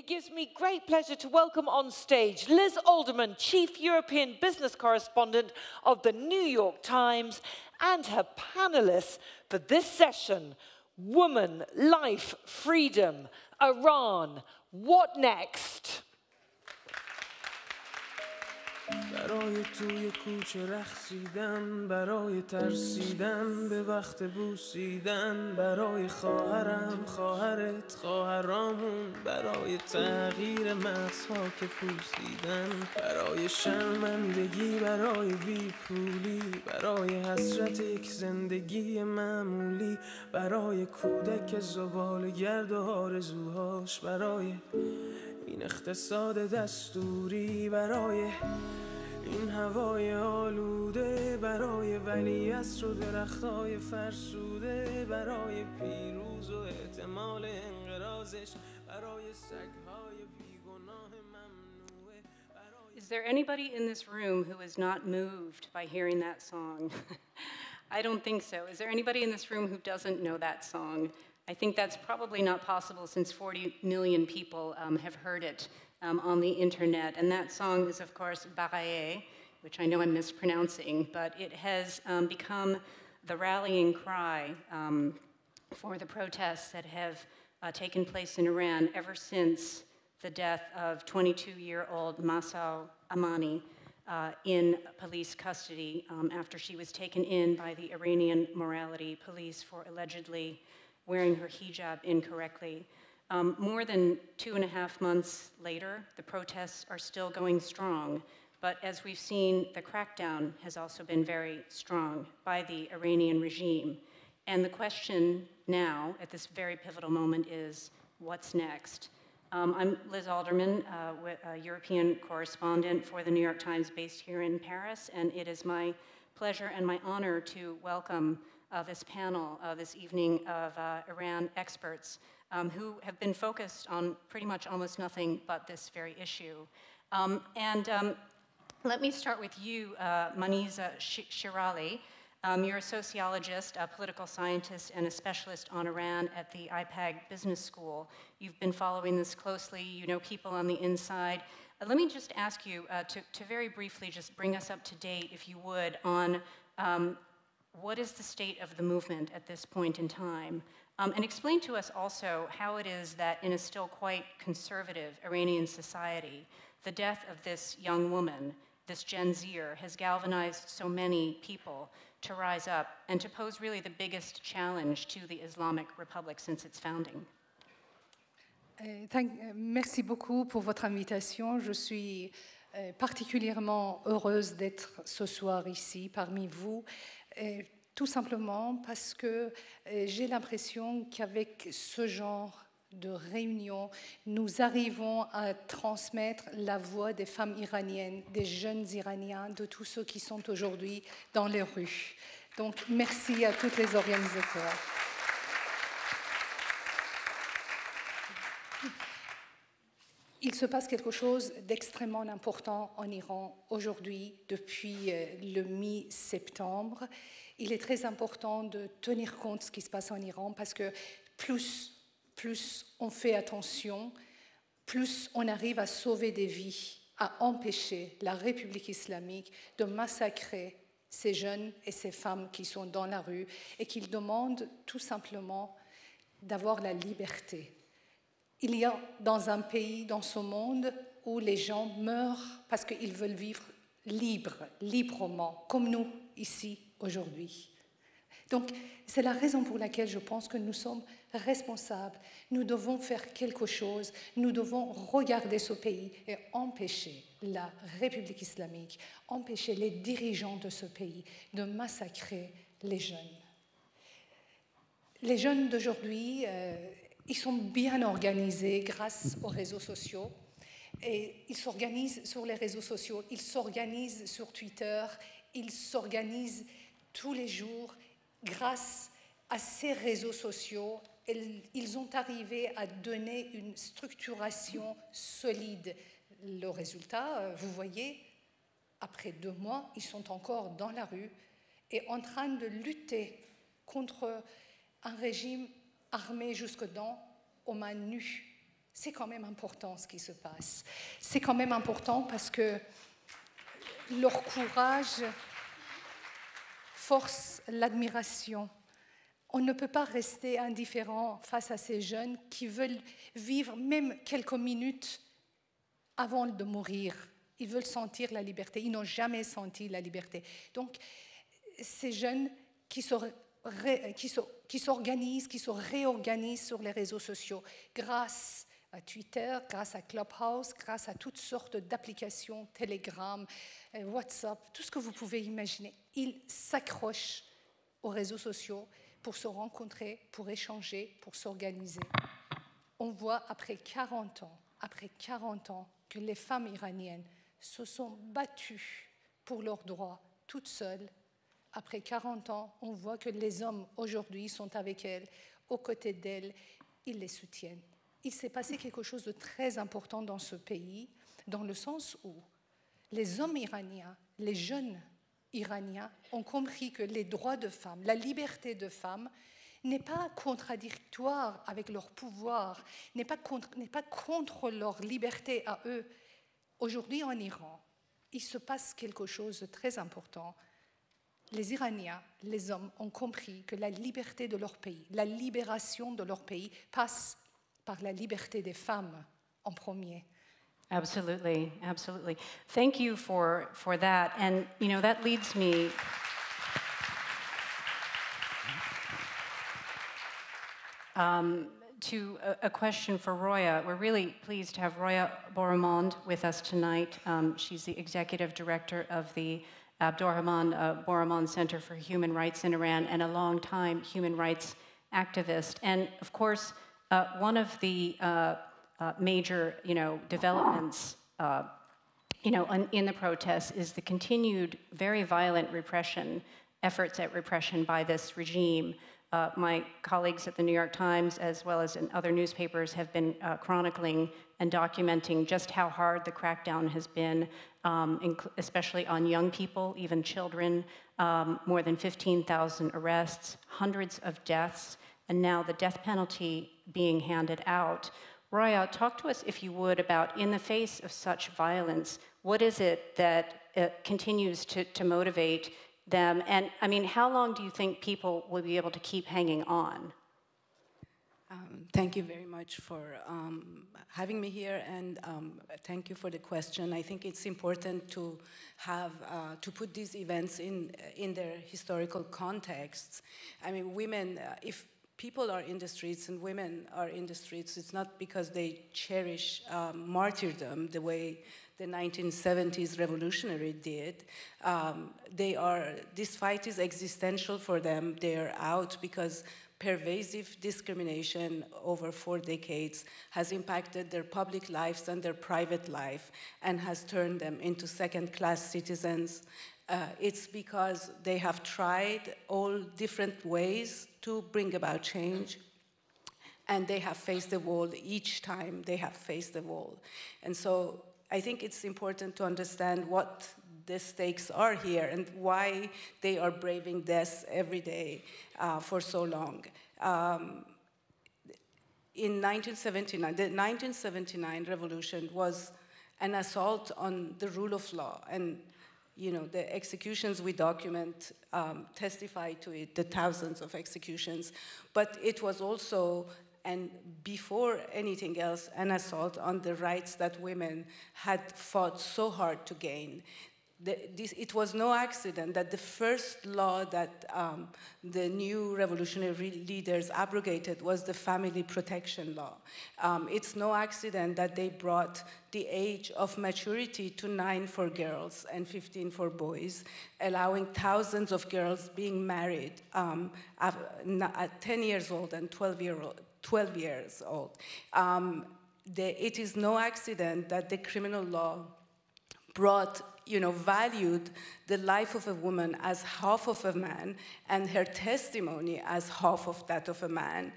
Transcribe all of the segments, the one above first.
It gives me great pleasure to welcome on stage Liz Alderman, Chief European Business Correspondent of the New York Times, and her panelists for this session: Woman, Life, Freedom, Iran, What Next? برای توی کوچه رقصیدن، برای ترسیدن به وقت بوسیدن، برای خواهرم، خواهرت، خواهرامون، برای تغییر مغزها که پوسیدن، برای شرمندگی، برای بیپولی، برای حسرت یک زندگی معمولی، برای کودک زباله‌گرد و آرزوهاش، برای این اقتصاد دستوری، برای این هوای آلوده، برای ولیعصر و درختای فرسوده، برای پیروز و احتمال انقراضش، برای سگهای بیگناه ممنوعه. Is there anybody in this room who is not moved by hearing that song? I don't think so. Is there anybody in this room who doesn't know that song? I think that's probably not possible since 40 million people have heard it on the internet. And that song is, of course, Baraye, which I know I'm mispronouncing, but it has become the rallying cry for the protests that have taken place in Iran ever since the death of 22-year-old Mahsa Amini in police custody after she was taken in by the Iranian morality police for allegedly wearing her hijab incorrectly. More than 2.5 months later, the protests are still going strong, but as we've seen, the crackdown has also been very strong by the Iranian regime. And the question now, at this very pivotal moment, is what's next? I'm Liz Alderman, a European correspondent for the New York Times based here in Paris, and it is my pleasure and my honor to welcome this panel this evening of Iran experts who have been focused on pretty much almost nothing but this very issue. Let me start with you, Mahnaz Shirali. You're a sociologist, a political scientist, and a specialist on Iran at the IPAG Business School. You've been following this closely. You know people on the inside. Let me just ask you to very briefly just bring us up to date, if you would, on what is the state of the movement at this point in time? And explain to us also how it is that in a still quite conservative Iranian society, the death of this young woman, this Gen Zer, has galvanized so many people to rise up and to pose really the biggest challenge to the Islamic Republic since its founding. Merci beaucoup pour votre invitation. Je suis particulièrement heureuse d'être ce soir ici parmi vous. Tout simplement parce que j'ai l'impression qu'avec ce genre de réunion, nous arrivons à transmettre la voix des femmes iraniennes, des jeunes Iraniens, de tous ceux qui sont aujourd'hui dans les rues. Donc, merci à tous les organisateurs. Il se passe quelque chose d'extrêmement important en Iran aujourd'hui, depuis le mi-septembre. Il est très important de tenir compte de ce qui se passe en Iran parce que plus on fait attention, plus on arrive à sauver des vies, à empêcher la République islamique de massacrer ces jeunes et ces femmes qui sont dans la rue et qui demandent tout simplement d'avoir la liberté. Il y a dans un pays, dans ce monde, où les gens meurent parce qu'ils veulent vivre librement, comme nous, ici, aujourd'hui. Donc, c'est la raison pour laquelle je pense que nous sommes responsables. Nous devons faire quelque chose. Nous devons regarder ce pays et empêcher la République islamique, empêcher les dirigeants de ce pays de massacrer les jeunes. Les jeunes d'aujourd'hui, ils sont bien organisés grâce aux réseaux sociaux. Et ils s'organisent sur les réseaux sociaux, ils s'organisent sur Twitter, ils s'organisent tous les jours grâce à ces réseaux sociaux. Ils ont arrivé à donner une structuration solide. Le résultat, vous voyez, après 2 mois, ils sont encore dans la rue et en train de lutter contre un régime armé jusque aux mains nues c'est quand même important ce qui se passe. C'est quand même important parce que leur courage force l'admiration. On ne peut pas rester indifférent face à ces jeunes qui veulent vivre même quelques minutes avant de mourir. Ils veulent sentir la liberté. Ils n'ont jamais senti la liberté. Donc, ces jeunes qui s'organisent, qui se réorganisent sur les réseaux sociaux grâce à Twitter, grâce à Clubhouse, grâce à toutes sortes d'applications, Telegram, WhatsApp, tout ce que vous pouvez imaginer. Ils s'accrochent aux réseaux sociaux pour se rencontrer, pour échanger, pour s'organiser. On voit après 40 ans, que les femmes iraniennes se sont battues pour leurs droits toutes seules. Après 40 ans, on voit que les hommes aujourd'hui sont avec elles, aux côtés d'elles, ils les soutiennent. Il s'est passé quelque chose de très important dans ce pays, dans le sens où les hommes iraniens, les jeunes Iraniens ont compris que les droits de femmes, la liberté de femmes n'est pas contradictoire avec leur pouvoir, n'est pas contre leur liberté à eux. Aujourd'hui en Iran, il se passe quelque chose de très important. Les Iraniens, les hommes, ont compris que la liberté de leur pays, la libération de leur pays passe par la liberté des femmes en premier. Absolutely, absolutely. Thank you for that. And, you know, that leads me to a question for Roya. We're really pleased to have Roya Broumand with us tonight. She's the executive director of the Abdurrahman Broumand Center for Human Rights in Iran and a long-time human rights activist. And, of course, one of the major, developments, in the protests is the continued very violent efforts at repression by this regime. My colleagues at the New York Times, as well as in other newspapers, have been chronicling and documenting just how hard the crackdown has been, especially on young people, even children, more than 15,000 arrests, hundreds of deaths, and now the death penalty being handed out. Roya, talk to us, if you would, about in the face of such violence, what is it that continues to motivate them? And, I mean, how long do you think people will be able to keep hanging on? Thank you very much for having me here, and thank you for the question. I think it's important to have to put these events in their historical contexts. I mean, women, if people are in the streets and women are in the streets, it's not because they cherish martyrdom the way the 1970s revolutionary did. This fight is existential for them. They're out because pervasive discrimination over 4 decades has impacted their public lives and their private life and has turned them into second-class citizens. It's because they have tried all different ways to bring about change, and they have faced the wall each time they have faced the wall. And so I think it's important to understand what the stakes are here and why they are braving death every day for so long. In 1979, the 1979 revolution was an assault on the rule of law, and the executions we document testify to it, the thousands of executions. But it was also, and before anything else, an assault on the rights that women had fought so hard to gain. It was no accident that the first law that the new revolutionary leaders abrogated was the family protection law. It's no accident that they brought the age of maturity to 9 for girls and 15 for boys, allowing thousands of girls being married at 10 years old and 12 years old. It is no accident that the criminal law brought, valued the life of a woman as half of a man and her testimony as half of that of a man.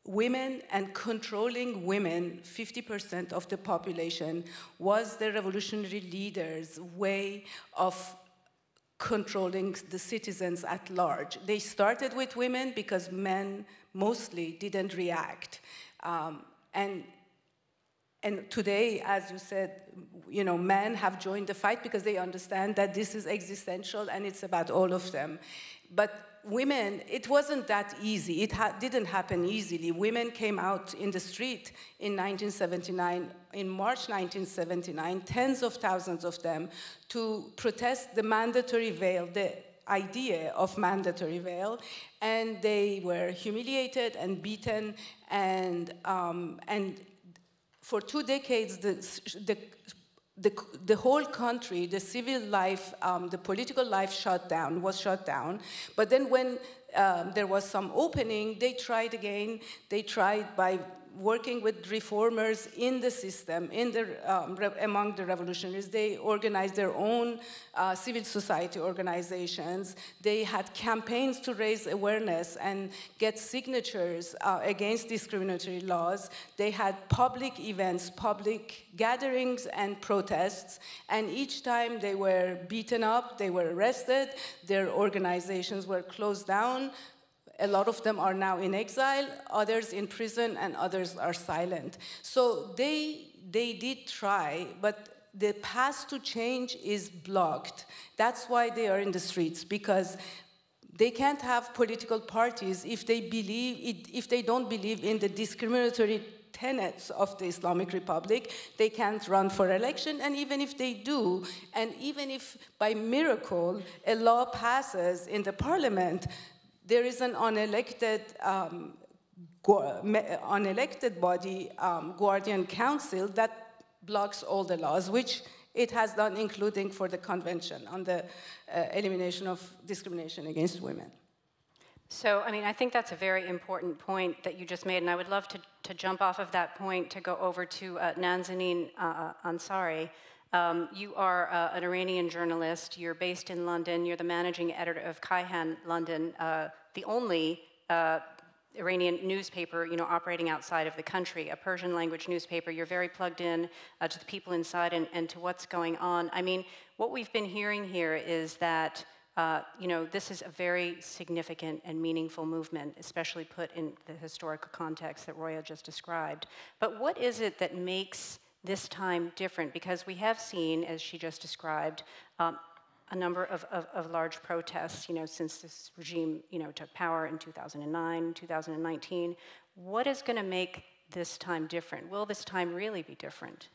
Women and controlling women, 50% of the population, was the revolutionary leaders' way of controlling the citizens at large. They started with women because men mostly didn't react. And today, as you said, you know, men have joined the fight because they understand that this is existential and it's about all of them. But women, it wasn't that easy. It didn't happen easily. Women came out in the street in 1979, in March 1979, tens of thousands of them, to protest the mandatory veil, the idea of mandatory veil, and they were humiliated and beaten, and for 2 decades, the whole country, the civil life, the political life was shut down. But then when there was some opening, they tried again. They tried by working with reformers in the system, among the revolutionaries. They organized their own civil society organizations. They had campaigns to raise awareness and get signatures against discriminatory laws. They had public events, public gatherings and protests, and each time they were beaten up, they were arrested, their organizations were closed down. A lot of them are now in exile, others in prison, and others are silent. So they did try, but the path to change is blocked. That's why they are in the streets, because they can't have political parties if they don't believe in the discriminatory tenets of the Islamic Republic. They can't run for election, and even if they do, and even if by miracle a law passes in the parliament, there is an unelected body, Guardian Council, that blocks all the laws, which it has done, including for the Convention on the Elimination of Discrimination Against Women. So, I mean, I think that's a very important point that you just made, and I would love to jump off of that point to go over to Nazenin Ansari. You are an Iranian journalist. You're based in London. You're the managing editor of Kayhan London, the only Iranian newspaper, you know, operating outside of the country, a Persian language newspaper. You're very plugged in to the people inside and to what's going on. I mean, what we've been hearing here is that, you know, this is a very significant and meaningful movement, especially put in the historical context that Roya just described. But what is it that makes this time different? Because we have seen, as she just described, a number of large protests, you know, since this regime, you know, took power in 2009, 2019. What is going to make this time different? Will this time really be different?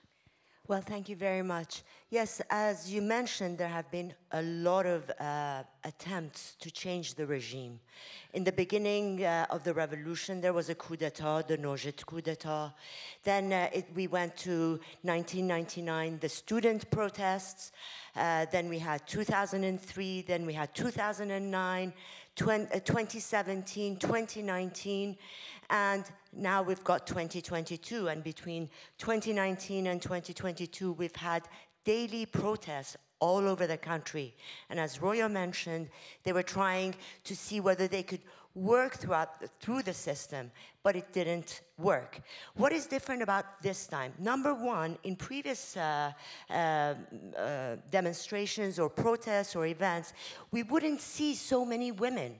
Well, thank you very much. Yes, as you mentioned, there have been a lot of attempts to change the regime. In the beginning of the revolution, there was a coup d'etat, the Nojit coup d'etat. Then we went to 1999, the student protests. Then we had 2003, then we had 2009, 2017, 2019, and now we've got 2022. And between 2019 and 2022, we've had daily protests all over the country. And as Roya mentioned, they were trying to see whether they could work through the system, but it didn't work. What is different about this time? Number one, in previous demonstrations or protests or events, we wouldn't see so many women.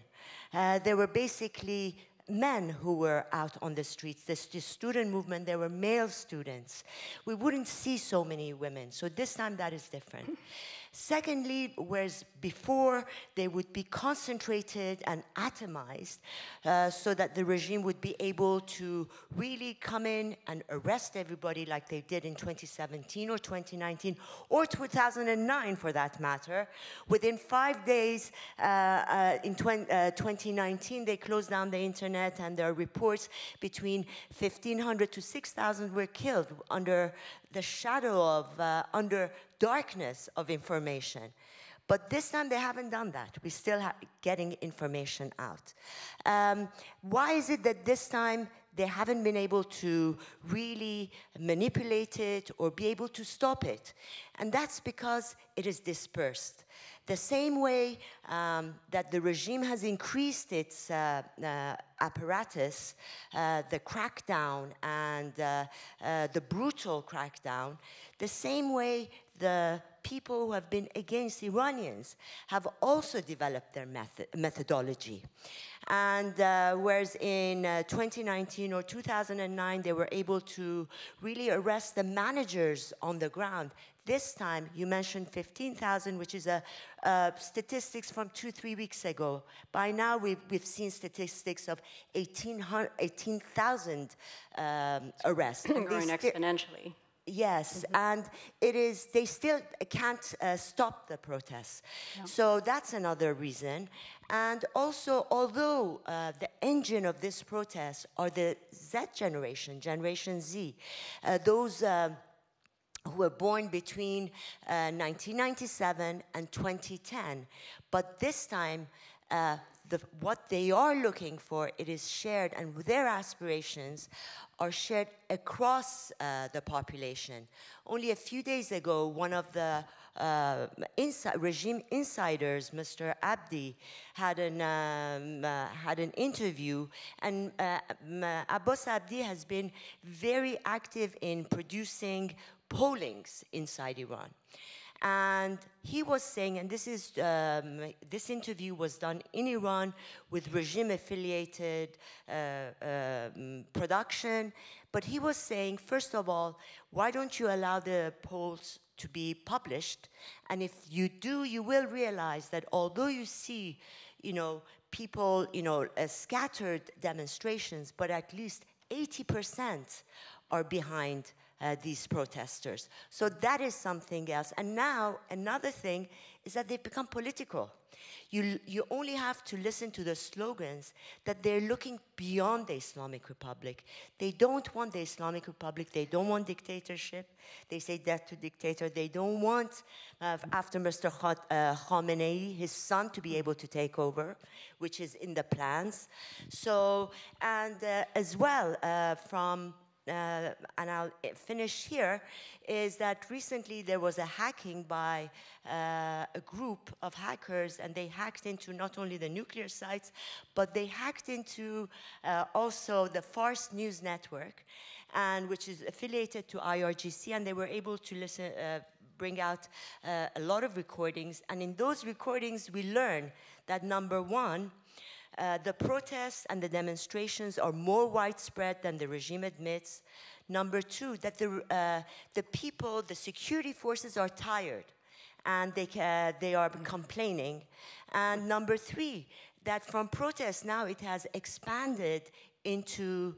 There were basically men who were out on the streets. The student movement, there were male students. We wouldn't see so many women. So this time that is different. Secondly, whereas before they would be concentrated and atomized so that the regime would be able to really come in and arrest everybody like they did in 2017 or 2019 or 2009 for that matter. Within 5 days in 2019, they closed down the internet, and there are reports between 1,500 to 6,000 were killed under the shadow of, under darkness of information. But this time they haven't done that. We're still getting information out. Why is it that this time they haven't been able to really manipulate it or be able to stop it? And that's because it is dispersed. The same way that the regime has increased its apparatus, the crackdown and the brutal crackdown, the same way the people who have been against Iranians have also developed their methodology. And whereas in 2019 or 2009, they were able to really arrest the managers on the ground, this time, you mentioned 15,000, which is a statistics from 2-3 weeks ago. By now, we've seen statistics of 18,000 arrests. Growing exponentially. Yes, and they still can't stop the protests. No. So that's another reason. And also, although the engine of this protest are the Z generation, Generation Z, those who were born between 1997 and 2010. But this time, what they are looking for, it is shared, and their aspirations are shared across the population. Only a few days ago, one of the regime insiders, Mr. Abdi, had an interview, and Abbas Abdi has been very active in producing pollings inside Iran. And he was saying, and this interview was done in Iran with regime-affiliated production, but he was saying, first of all, why don't you allow the polls to be published? And if you do, you will realize that although you see, people, scattered demonstrations, but at least 80% are behind these protesters. So that is something else. And now, another thing is that they've become political. You only have to listen to the slogans that they're looking beyond the Islamic Republic. They don't want the Islamic Republic. They don't want dictatorship. They say death to dictator. They don't want, after Mr. Khamenei, his son to be able to take over, which is in the plans. So, and as well, and I'll finish here, is that recently there was a hacking by a group of hackers, and they hacked into not only the nuclear sites, but they hacked into also the Fars News network, and which is affiliated to IRGC, and they were able to bring out a lot of recordings. And in those recordings, we learn that, number one, the protests and the demonstrations are more widespread than the regime admits. Number two, that the people, the security forces are tired, and they are complaining. And number three, that from protests now it has expanded into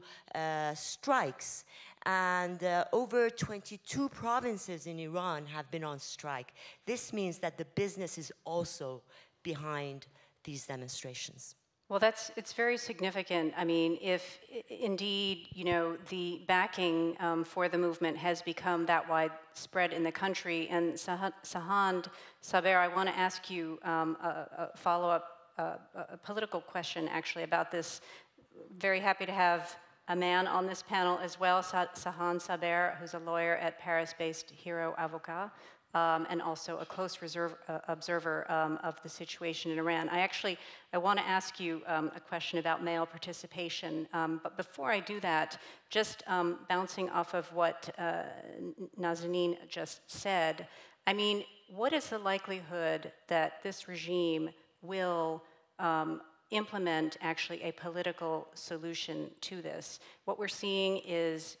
strikes. And over 22 provinces in Iran have been on strike. This means that the business is also behind these demonstrations. Well, it's very significant. I mean, if indeed, the backing for the movement has become that widespread in the country. And Sahand Saber, I want to ask you a follow-up, a political question, actually, about this. Very happy to have a man on this panel as well, Sahand Saber, who's a lawyer at Paris-based Hero Avocat. And also a close observer of the situation in Iran. I want to ask you a question about male participation. But before I do that, just bouncing off of what Nazenin just said, I mean, what is the likelihood that this regime will implement actually a political solution to this? What we're seeing is,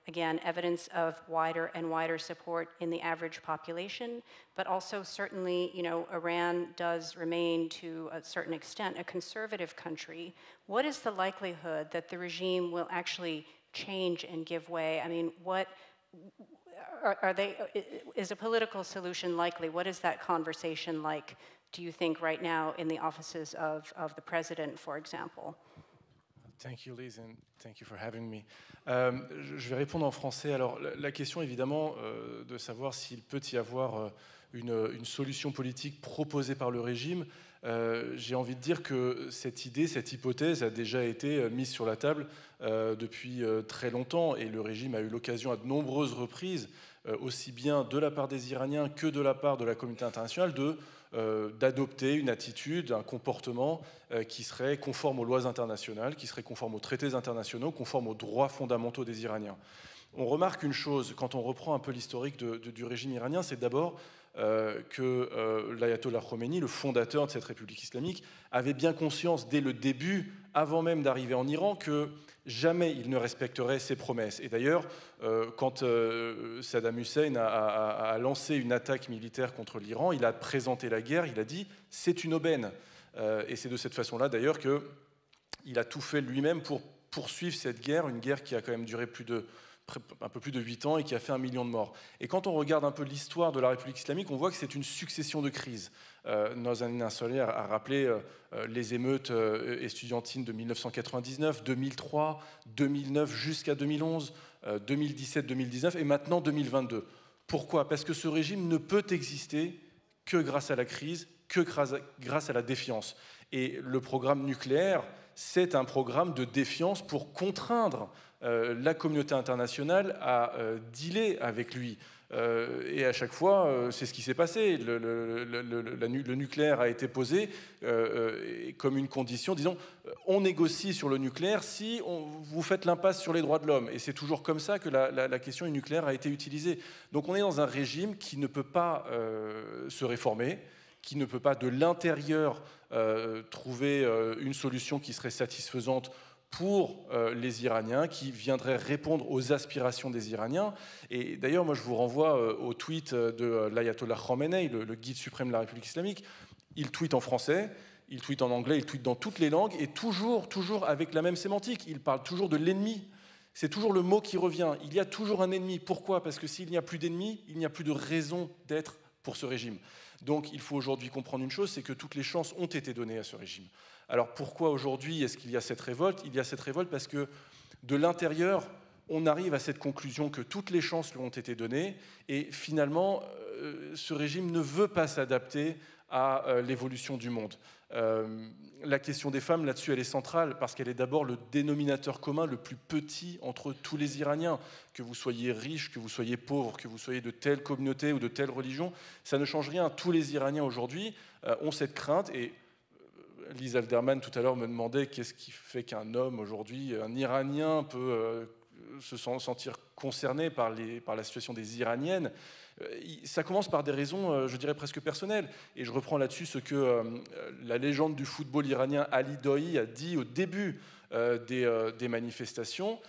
again, evidence of wider and wider support in the average population, but also certainly, Iran does remain to a certain extent a conservative country. What is the likelihood that the regime will actually change and give way? I mean, what is a political solution likely? What is that conversation like, do you think, right now in the offices of the president, for example? Thank you, Liz, and thank you for having me. Je vais répondre en français. Alors, la question, évidemment, de savoir s'il peut y avoir une solution politique proposée par le régime, j'ai envie de dire que cette idée, cette hypothèse a déjà été mise sur la table depuis très longtemps, et le régime a eu l'occasion à de nombreuses reprises, aussi bien de la part des Iraniens que de la part de la communauté internationale, d'adopter une attitude, un comportement qui serait conforme aux lois internationales, qui serait conforme aux traités internationaux, conforme aux droits fondamentaux des Iraniens. On remarque une chose, quand on reprend un peu l'historique du régime iranien, c'est d'abord que l'ayatollah Khomeini, le fondateur de cette République islamique, avait bien conscience dès le début, avant même d'arriver en Iran, que jamais il ne respecterait ses promesses. Et d'ailleurs, quand Saddam Hussein a lancé une attaque militaire contre l'Iran, il a présenté la guerre, il a dit « c'est une aubaine ». Et c'est de cette façon-là, d'ailleurs, qu'il a tout fait lui-même pour poursuivre cette guerre, une guerre qui a quand même duré un peu plus de 8 ans et qui a fait 1 million de morts. Et quand on regarde un peu l'histoire de la République islamique, on voit que c'est une succession de crises. Nazenin Ansari a rappelé les émeutes estudiantines de 1999, 2003, 2009 jusqu'à 2011, 2017, 2019 et maintenant 2022. Pourquoi? Parce que ce régime ne peut exister que grâce à la crise, que grâce à la défiance. Et le programme nucléaire, c'est un programme de défiance pour contraindre la communauté internationale à dealer avec lui. Et à chaque fois, c'est ce qui s'est passé. Le nucléaire a été posé comme une condition, disons, on négocie sur le nucléaire si vous faites l'impasse sur les droits de l'homme. Et c'est toujours comme ça que la question du nucléaire a été utilisée. Donc on est dans un régime qui ne peut pas se réformer, qui ne peut pas de l'intérieur trouver une solution qui serait satisfaisante pour les Iraniens, qui viendrait répondre aux aspirations des Iraniens. Et d'ailleurs, moi, je vous renvoie au tweet de l'ayatollah Khomeini, le guide suprême de la République islamique. Il tweet en français, il tweet en anglais, il tweet dans toutes les langues, et toujours avec la même sémantique. Il parle toujours de l'ennemi. C'est toujours le mot qui revient. Il y a toujours un ennemi. Pourquoi? Parce que s'il n'y a plus d'ennemis, il n'y a plus de raison d'être pour ce régime. Donc il faut aujourd'hui comprendre une chose, c'est que toutes les chances ont été données à ce régime. Alors pourquoi aujourd'hui est-ce qu'il y a cette révolte? Il y a cette révolte parce que de l'intérieur, on arrive à cette conclusion que toutes les chances lui ont été données et finalement, ce régime ne veut pas s'adapter à l'évolution du monde. La question des femmes, là-dessus, elle est centrale parce qu'elle est d'abord le dénominateur commun le plus petit entre tous les Iraniens. Que vous soyez riche, que vous soyez pauvre, que vous soyez de telle communauté ou de telle religion, ça ne change rien. Tous les Iraniens aujourd'hui ont cette crainte et Alderman tout à l'heure me demandait qu'est-ce qui fait qu'un homme aujourd'hui, un Iranien peut se sentir concerné par la situation des Iraniennes. Ça commence par des raisons, je dirais, presque personnelles. Et je reprends là-dessus ce que la légende du football iranien Ali Doi a dit au début des manifestations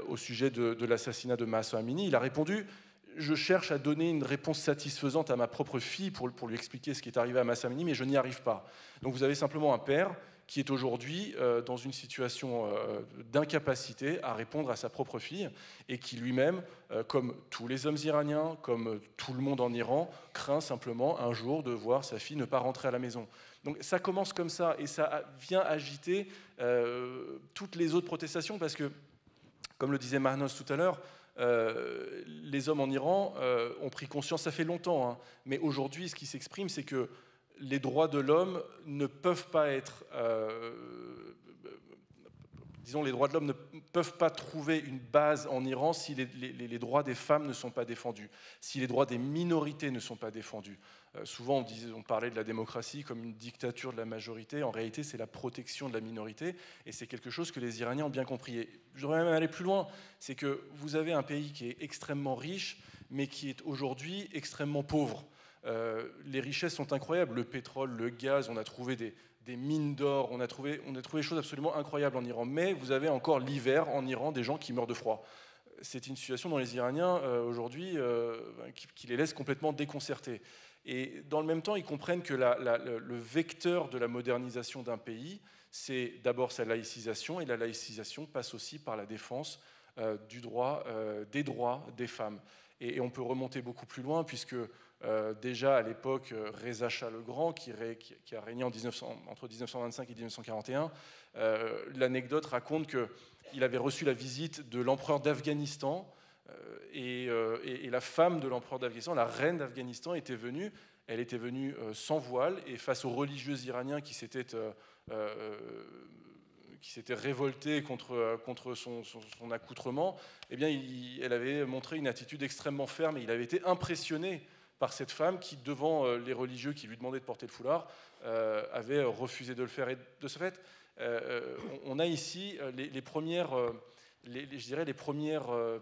au sujet de l'assassinat de Mahsa Amini. Il a répondu « Je cherche à donner une réponse satisfaisante à ma propre fille pour lui expliquer ce qui est arrivé à Mahsa Amini, mais je n'y arrive pas. » Donc vous avez simplement un père qui est aujourd'hui dans une situation d'incapacité à répondre à sa propre fille et qui lui-même, comme tous les hommes iraniens, comme tout le monde en Iran, craint simplement un jour de voir sa fille ne pas rentrer à la maison. Donc ça commence comme ça et ça vient agiter toutes les autres protestations parce que, comme le disait Mahnaz tout à l'heure, les hommes en Iran ont pris conscience, ça fait longtemps, hein, mais aujourd'hui ce qui s'exprime c'est que les droits de l'homme ne peuvent pas être, disons, les droits de l'homme ne peuvent pas trouver une base en Iran si les droits des femmes ne sont pas défendus, si les droits des minorités ne sont pas défendus. Souvent, on parlait de la démocratie comme une dictature de la majorité. En réalité, c'est la protection de la minorité, et c'est quelque chose que les Iraniens ont bien compris. Et je voudrais même aller plus loin, c'est que vous avez un pays qui est extrêmement riche, mais qui est aujourd'hui extrêmement pauvre. Les richesses sont incroyables, le pétrole, le gaz, on a trouvé des mines d'or, on a trouvé des choses absolument incroyables en Iran. Mais vous avez encore l'hiver en Iran des gens qui meurent de froid. C'est une situation dont les Iraniens aujourd'hui qui les laisse complètement déconcertés. Et dans le même temps, ils comprennent que le vecteur de la modernisation d'un pays, c'est d'abord sa laïcisation, et la laïcisation passe aussi par la défense des droits des femmes. Et on peut remonter beaucoup plus loin, puisque déjà à l'époque, Reza Shah le Grand, qui a régné entre 1925 et 1941, l'anecdote raconte qu'il avait reçu la visite de l'empereur d'Afghanistan, et la femme de l'empereur d'Afghanistan, la reine d'Afghanistan, était venue. Elle était venue sans voile, et face aux religieux iraniens qui s'étaient révoltés contre son accoutrement, eh bien, elle avait montré une attitude extrêmement ferme, et il avait été impressionné par cette femme qui, devant les religieux qui lui demandaient de porter le foulard, avait refusé de le faire. Et de ce fait, on a ici les premières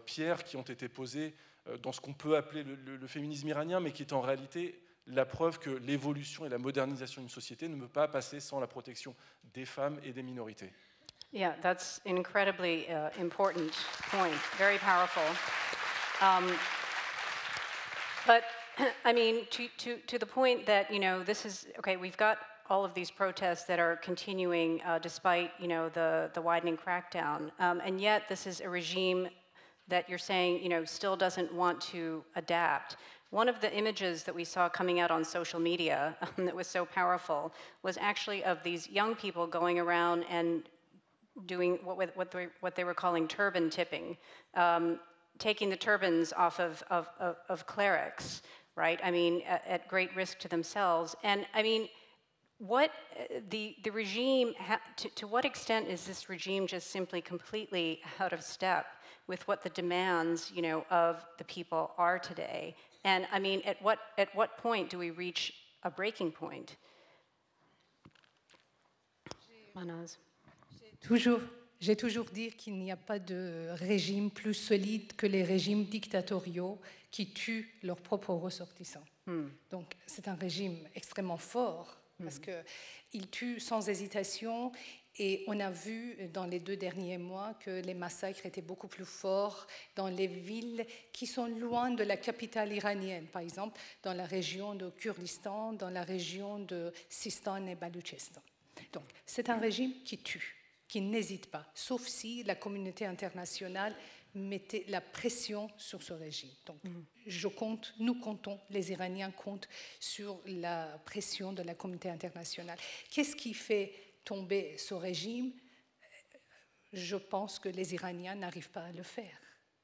pierres qui ont été posées dans ce qu'on peut appeler le féminisme iranien, mais qui est en réalité la preuve que l'évolution et la modernisation d'une société ne peut pas passer sans la protection des femmes et des minorités. Yeah, that's an incredibly important point, very powerful. But I mean, to the point that, you know, this is, okay, we've got all of these protests that are continuing despite, you know, the widening crackdown. And yet this is a regime that you're saying, you know, still doesn't want to adapt. One of the images that we saw coming out on social media that was so powerful was actually of these young people going around and doing what they were calling turban tipping, taking the turbans off of clerics, right? I mean, at great risk to themselves. And I mean, what the regime, to what extent is this regime just simply completely out of step with what the demands, you know, of the people are today? And I mean, at what point do we reach a breaking point? Mahnaz. J'ai toujours dit qu'il n'y a pas de régime plus solide que les régimes dictatoriaux qui tuent leurs propres ressortissants. Donc c'est un régime extrêmement fort parce qu'il tue sans hésitation. Et on a vu dans les 2 derniers mois que les massacres étaient beaucoup plus forts dans les villes qui sont loin de la capitale iranienne, par exemple dans la région de Kurdistan, dans la région de Sistan et Baloutchistan. Donc c'est un régime qui tue, qui n'hésite pas, sauf si la communauté internationale mettait la pression sur ce régime. Donc nous comptons, les Iraniens comptent sur la pression de la communauté internationale. Qu'est-ce qui fait tomber ce régime? Je pense que les Iraniens n'arrivent pas à le faire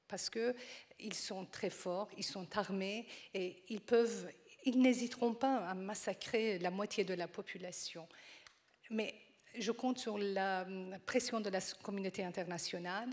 parce qu'ils sont très forts, ils sont armés et ils n'hésiteront pas à massacrer la moitié de la population. Mais je compte sur la pression de la communauté internationale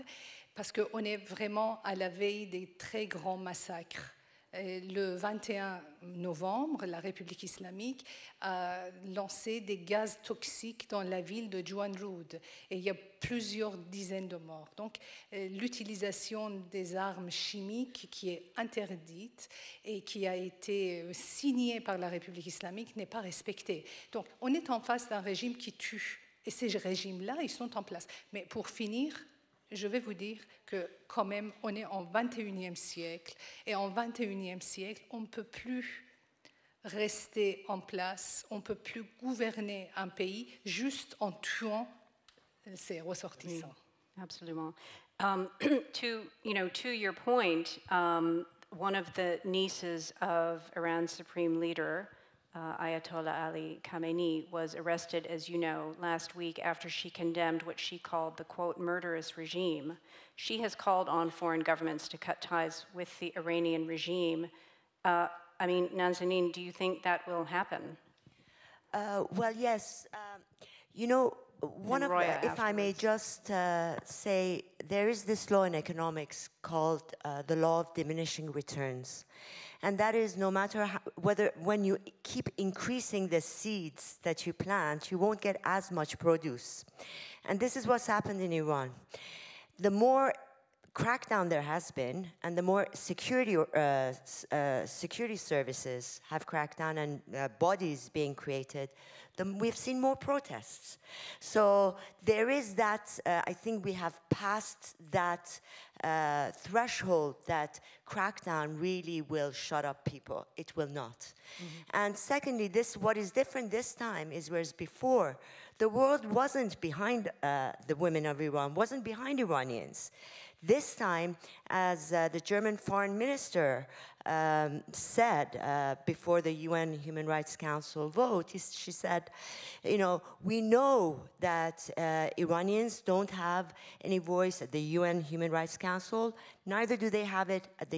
parce qu'on est vraiment à la veille des très grands massacres. Le 21 novembre, la République islamique a lancé des gaz toxiques dans la ville de Juanrud et il y a plusieurs dizaines de morts. Donc, l'utilisation des armes chimiques qui est interdite et qui a été signée par la République islamique n'est pas respectée. Donc, on est en face d'un régime qui tue et ces régimes-là, ils sont en place. Mais pour finir, je vais vous dire que quand même, on est en 21e siècle. Et en 21e siècle, on ne peut plus rester en place, on ne peut plus gouverner un pays juste en tuant ses ressortissants. Oui, absolument. To your point, one of the nieces of Iran's supreme leader, Ayatollah Ali Khamenei, was arrested, as you know, last week after she condemned what she called the, quote, murderous regime. She has called on foreign governments to cut ties with the Iranian regime. I mean, Nazenin, do you think that will happen? Well, yes. You know, Roya, if I may just say, there is this law in economics called the law of diminishing returns. And that is no matter when you keep increasing the seeds that you plant, you won't get as much produce. And this is what's happened in Iran. The more crackdown there has been, and the more security services have cracked down and bodies being created, we've seen more protests. So there is that, I think we have passed that threshold that crackdown really will shut up people. It will not. And secondly, what is different this time is whereas before, the world wasn't behind the women of Iran, wasn't behind Iranians. This time, as the German foreign minister said before the UN Human Rights Council vote, she said, you know, we know that Iranians don't have any voice at the UN Human Rights Council, neither do they have it at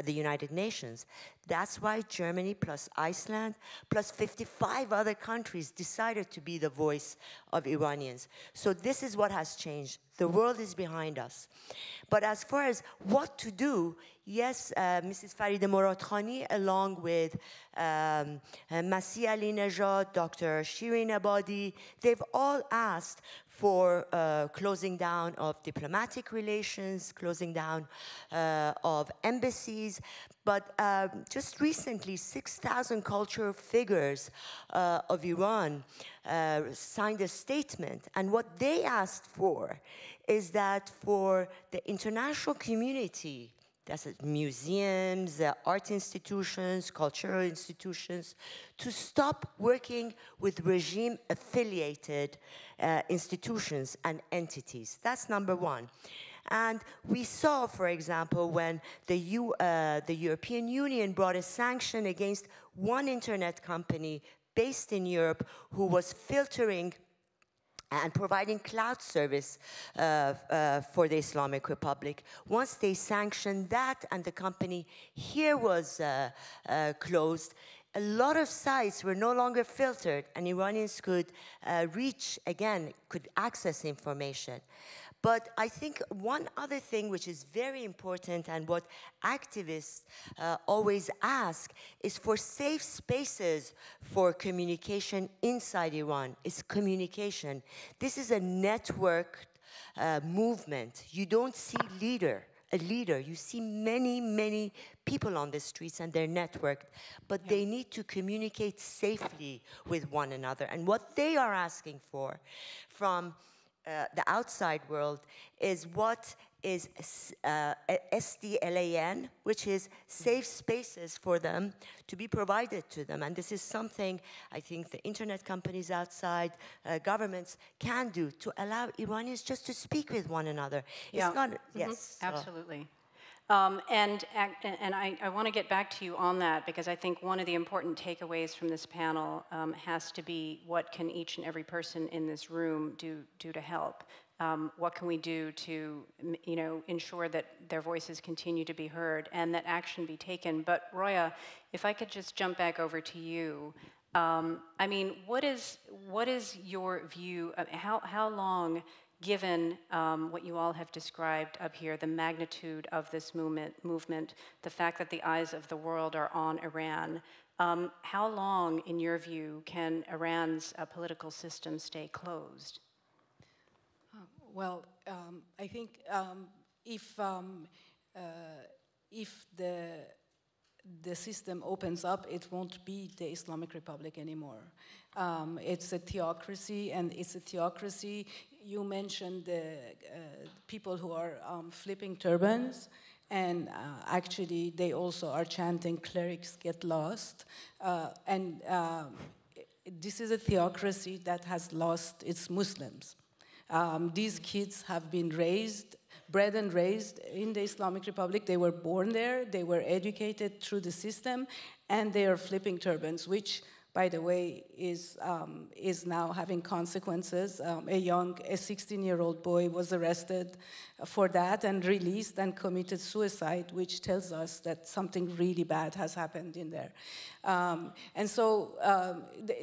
the United Nations. That's why Germany plus Iceland plus 55 other countries decided to be the voice of Iranians. So this is what has changed. The world is behind us. But as far as what to do, Yes, Mrs. Farida Moradkhani, along with Masih Ali-Nejad, Dr. Shirin Ebadi, they've all asked for closing down of diplomatic relations, closing down of embassies. But just recently, 6,000 cultural figures of Iran signed a statement. And what they asked for is that for the international community, that's museums, art institutions, cultural institutions, to stop working with regime-affiliated institutions and entities. That's number one. And we saw, for example, when the European Union brought a sanction against one internet company based in Europe who was filtering and providing cloud service for the Islamic Republic. Once they sanctioned that and the company here was closed, a lot of sites were no longer filtered and Iranians could could access information. But I think one other thing which is very important and what activists always ask is for safe spaces for communication inside Iran. It's communication. This is a networked movement. You don't see a leader. You see many, many people on the streets and they're networked, but they need to communicate safely with one another. And what they are asking for from the outside world is what is SDLAN, which is safe spaces for them to be provided to them. And this is something I think the internet companies outside, governments can do to allow Iranians just to speak with one another. Yeah. It's not, yes. Absolutely. And I want to get back to you on that because I think one of the important takeaways from this panel has to be what can each and every person in this room do to help? What can we do to ensure that their voices continue to be heard and that action be taken? But Roya, if I could just jump back over to you. I mean, what is your view of how long, given what you all have described up here, the magnitude of this movement, the fact that the eyes of the world are on Iran, how long, in your view, can Iran's political system stay closed? Well, I think if the system opens up, it won't be the Islamic Republic anymore. It's a theocracy, and it's a theocracy. You mentioned the people who are flipping turbans, and actually they also are chanting, "Clerics get lost." This is a theocracy that has lost its Muslims. These kids have been bred and raised in the Islamic Republic. They were born there, they were educated through the system, and they are flipping turbans, which, by the way, is now having consequences. A 16-year-old boy was arrested for that and released and committed suicide, which tells us that something really bad has happened in there. And so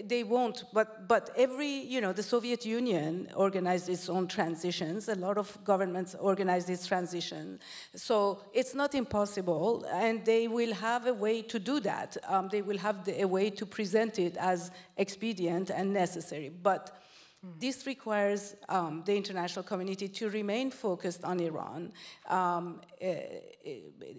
they won't, but the Soviet Union organized its own transitions. A lot of governments organized its transition. So it's not impossible, and they will have a way to do that. They will have a way to present it as expedient and necessary. But this requires the international community to remain focused on Iran.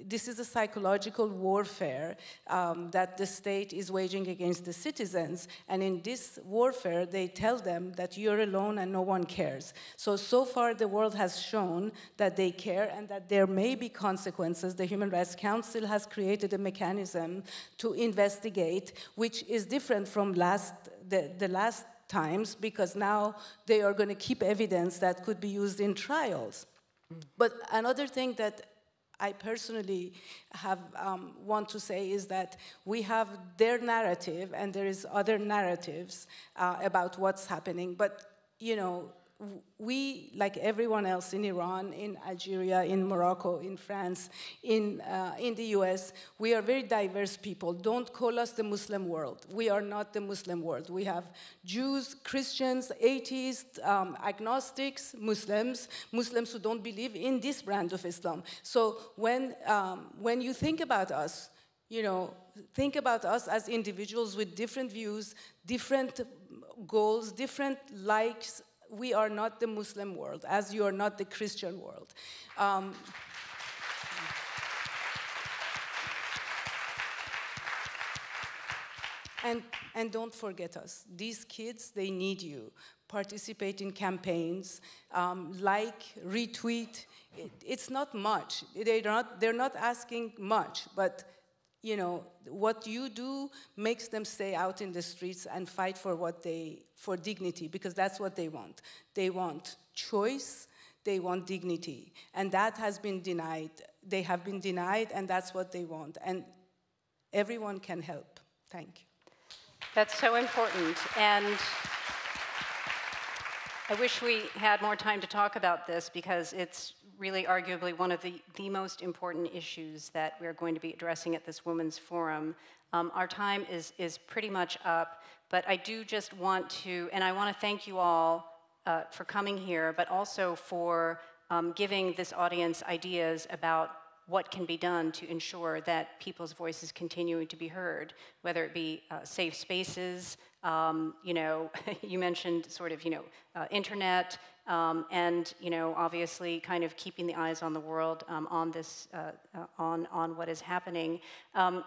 This is a psychological warfare that the state is waging against the citizens. And in this warfare, they tell them that you're alone and no one cares. So far, the world has shown that they care and that there may be consequences. The Human Rights Council has created a mechanism to investigate, which is different from the last times, because now they are going to keep evidence that could be used in trials. But another thing that I personally want to say is that we have their narrative and there is other narratives about what's happening. But, we, like everyone else in Iran, in Algeria, in Morocco, in France, in the US, we are very diverse people. Don't call us the Muslim world. We are not the Muslim world. We have Jews, Christians, atheists, agnostics, Muslims who don't believe in this brand of Islam. So when you think about us, you know, think about us as individuals with different views, different goals, different likes. We are not the Muslim world, as you are not the Christian world. And don't forget us. These kids, they need you. Participate in campaigns, like, retweet. It's not much. They're not asking much, but you know, what you do makes them stay out in the streets and fight for dignity, because that's what they want. They want choice, they want dignity, and that has been denied. They have been denied, and that's what they want, and everyone can help. Thank you. That's so important, and I wish we had more time to talk about this, because it's really arguably one of the most important issues that we're going to be addressing at this Women's Forum. Our time is pretty much up, but I do just want to, and I want to thank you all for coming here, but also for giving this audience ideas about what can be done to ensure that people's voices continue to be heard, whether it be safe spaces, you know, you mentioned sort of, you know, internet, and, you know, obviously kind of keeping the eyes on the world on this, on what is happening.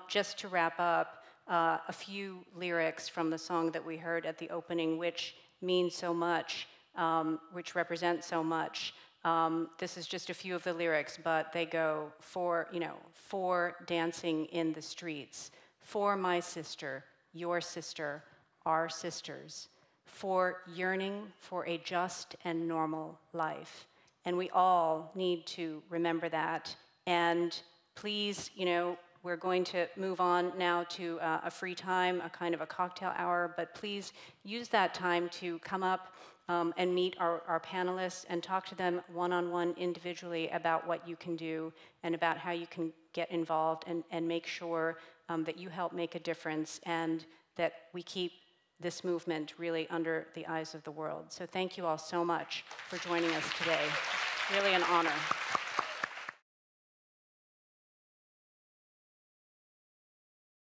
Just to wrap up, a few lyrics from the song that we heard at the opening, which mean so much, which represent so much. This is just a few of the lyrics, but they go for, you know, for dancing in the streets, for my sister, your sister, our sisters, for yearning for a just and normal life. And we all need to remember that. And please, you know, we're going to move on now to a free time, a kind of a cocktail hour, but please use that time to come up and meet our panelists and talk to them one-on-one individually about what you can do and about how you can get involved and make sure that you help make a difference and that we keep this movement really under the eyes of the world. So thank you all so much for joining us today. Really an honor.